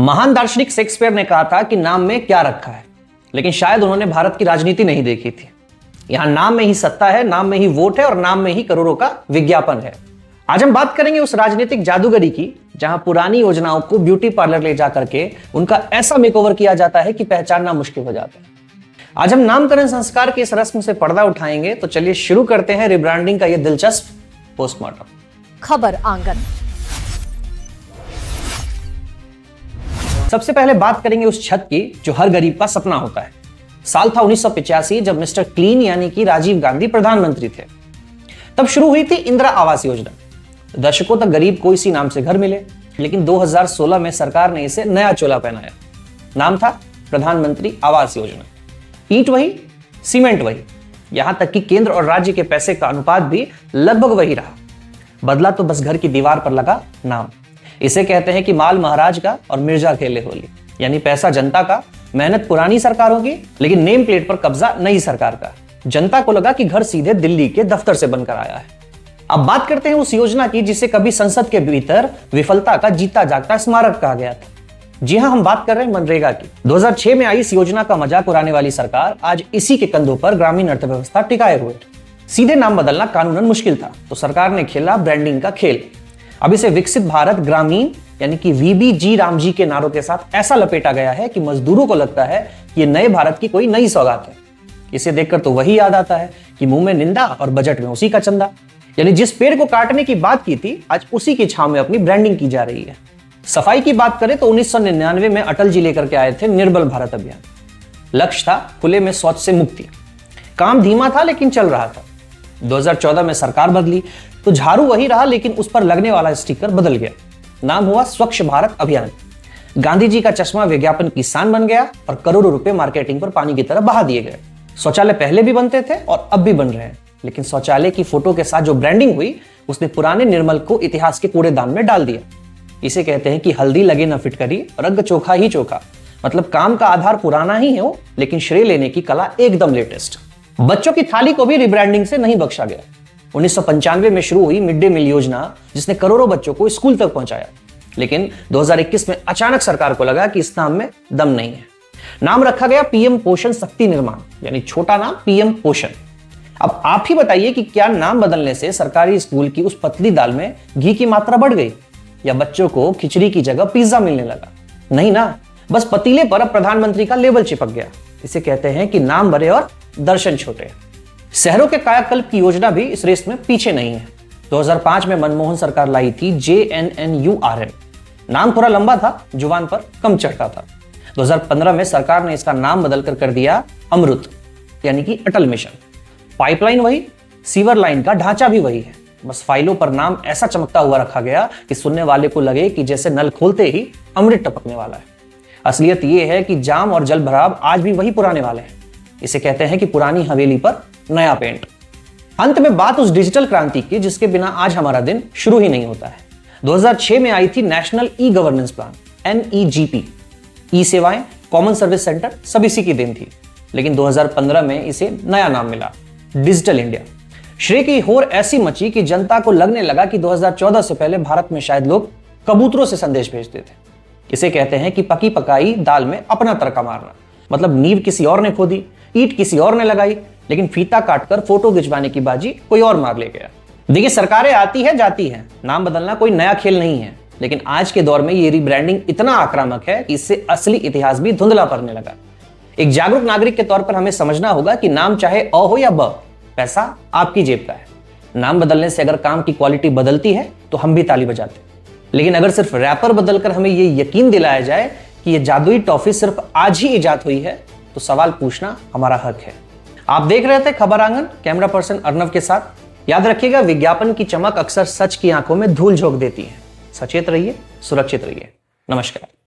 महान दार्शनिक शेक्सपियर ने कहा था कि नाम में क्या रखा है, लेकिन शायद उन्होंने भारत की राजनीति नहीं देखी थी। यहां नाम में ही सत्ता है, नाम में ही वोट है और नाम में ही करोड़ों का विज्ञापन है। आज हम बात करेंगे उस राजनीतिक जादूगरी की जहां पुरानी योजनाओं को ब्यूटी पार्लर ले जा करके उनका ऐसा मेकओवर किया जाता है कि पहचानना मुश्किल हो जाता है। आज हम नामकरण संस्कार की इस रस्म से पर्दा उठाएंगे, तो चलिए शुरू करते हैं रिब्रांडिंग का यह दिलचस्प पोस्टमार्टम। खबर आंगन। सबसे पहले बात करेंगे उस छत की जो हर गरीब का सपना होता है। साल था 1985 जब मिस्टर क्लीन यानी कि राजीव गांधी प्रधानमंत्री थे। तब शुरू हुई थी इंदिरा आवास योजना। दशकों तक गरीब को इसी नाम से घर मिले, लेकिन 2016 में सरकार ने इसे नया चोला पहनाया। नाम था प्रधानमंत्री आवास योजना। ईंट वही, सीमेंट वही, यहां तक कि केंद्र और राज्य के पैसे का अनुपात भी लगभग वही रहा। बदला तो बस घर की दीवार पर लगा नाम। इसे कहते हैं कि माल महाराज का और मिर्जा खेले होली, यानी पैसा जनता का, मेहनत पुरानी सरकारों की, लेकिन नेम प्लेट पर कब्जा नई सरकार का। जनता को लगा कि घर सीधे दिल्ली के दफ्तर से बनकर आया है। अब बात करते हैं उस योजना की जिसे कभी संसद के भीतर विफलता का जीता जागता स्मारक कहा गया था। जी हां, हम बात कर रहे हैं मनरेगा की। 2006 में आई इस योजना का मजाक उड़ाने वाली सरकार आज इसी के कंधों पर ग्रामीण अर्थव्यवस्था टिकाए हुए। सीधे नाम बदलना कानूनन मुश्किल था, तो सरकार ने खेला ब्रांडिंग का खेल। अब इसे विकसित भारत ग्रामीण यानी कि वीबीजी रामजी के नारों के साथ ऐसा लपेटा गया है कि मजदूरों को लगता है कि ये नए भारत की कोई नई सौगात है। इसे देखकर तो वही याद आता है कि मुंह में निंदा और बजट में उसी का चंदा। यानी जिस पेड़ को काटने की बात की थी, आज उसी की छांव में अपनी ब्रांडिंग की जा रही है। सफाई की बात करें तो 1999 में अटल जी लेकर के आए थे निर्मल भारत अभियान। लक्ष्य था खुले में शौच से मुक्ति। काम धीमा था लेकिन चल रहा था। 2014 में सरकार बदली तो झाड़ू वही रहा, लेकिन उस पर लगने वाला स्टिकर बदल गया। नाम हुआ स्वच्छ भारत अभियान। गांधी जी का चश्मा विज्ञापन की शान बन गया और करोड़ों रुपए मार्केटिंग पर पानी की तरह बहा दिए गए। शौचालय पहले भी बनते थे और अब भी बन रहे हैं, लेकिन शौचालय की फोटो के साथ जो ब्रांडिंग हुई उसने पुराने निर्मल को इतिहास के कूड़ेदान में डाल दिया। इसे कहते हैं कि हल्दी लगे न फिटकरी, रंग चोखा ही चोखा। मतलब काम का आधार पुराना ही है, लेकिन श्रेय लेने की कला एकदम लेटेस्ट। बच्चों की थाली को भी रिब्रांडिंग से नहीं बख्शा गया। 1995 में शुरू हुई मिड डे मील योजना जिसने करोड़ों बच्चों को स्कूल तक पहुंचाया, लेकिन 2021 में अचानक सरकार को लगा कि इस नाम में दम नहीं है। नाम रखा गया पीएम पोषण शक्ति निर्माण, यानी छोटा नाम पीएम पोषण। अब आप ही बताइए कि क्या नाम बदलने से सरकारी स्कूल की उस पतली दाल में घी की मात्रा बढ़ गई या बच्चों को खिचड़ी की जगह पिज्जा मिलने लगा? नहीं ना, बस पतीले पर अब प्रधानमंत्री का लेबल चिपक गया। इसे कहते हैं कि नाम बड़े और दर्शन छोटे। शहरों के कायाकल्प की योजना भी इस रेस में पीछे नहीं है। 2005 में मनमोहन सरकार लाई थी JNNURM। नाम थोड़ा लंबा था, जुबान पर कम चढ़ता था। 2015 में सरकार ने इसका नाम बदलकर कर दिया अमृत, यानी कि अटल मिशन। पाइपलाइन वही, सीवर लाइन का ढांचा भी वही है, बस फाइलों पर नाम ऐसा चमकता हुआ रखा गया कि सुनने वाले को लगे कि जैसे नल खोलते ही अमृत टपकने वाला है। असलियत यह है कि जाम और जल भराव आज भी वही पुराने वाले हैं। इसे कहते हैं कि पुरानी हवेली पर नया पेंट। अंत में बात उस डिजिटल क्रांति की जिसके बिना आज हमारा दिन शुरू ही नहीं होता है। 2006 में आई थी national e governance plan, NEGP। ई सेवाएं, कॉमन सर्विस सेंटर सब इसी की देन थी, लेकिन 2015 में इसे नया नाम मिला, डिजिटल इंडिया। श्रेय की होर ऐसी मची कि जनता को लगने लगा कि 2014 से पहले भारत में शायद लोग कबूतरों से संदेश भेजते थे। इसे कहते हैं कि पकी पकाई दाल में अपना तड़का मारना। मतलब नींव किसी और ने खोदी, ईंट किसी और ने लगाई, लेकिन फीता काटकर फोटो खिंचवाने की बाजी कोई और मार ले गया। देखिए, सरकारें आती है जाती है, नाम बदलना कोई नया खेल नहीं है, लेकिन आज के दौर में ये रिब्रांडिंग इतना आक्रामक है कि इससे असली इतिहास भी धुंधला पड़ने लगा। एक जागरूक नागरिक के तौर पर हमें समझना होगा कि नाम चाहे अ हो या ब, पैसा आपकी जेब का है। नाम बदलने से अगर काम की क्वालिटी बदलती है तो हम भी ताली बजाते, लेकिन अगर सिर्फ रैपर बदलकर हमें ये यकीन दिलाया जाए कि ये जादुई टॉफी सिर्फ आज ही इजाद हुई है, तो सवाल पूछना हमारा हक है। आप देख रहे थे खबर आंगन, कैमरा पर्सन अर्नव के साथ। याद रखिएगा, विज्ञापन की चमक अक्सर सच की आंखों में धूल झोंक देती है। सचेत रहिए, सुरक्षित रहिए। नमस्कार।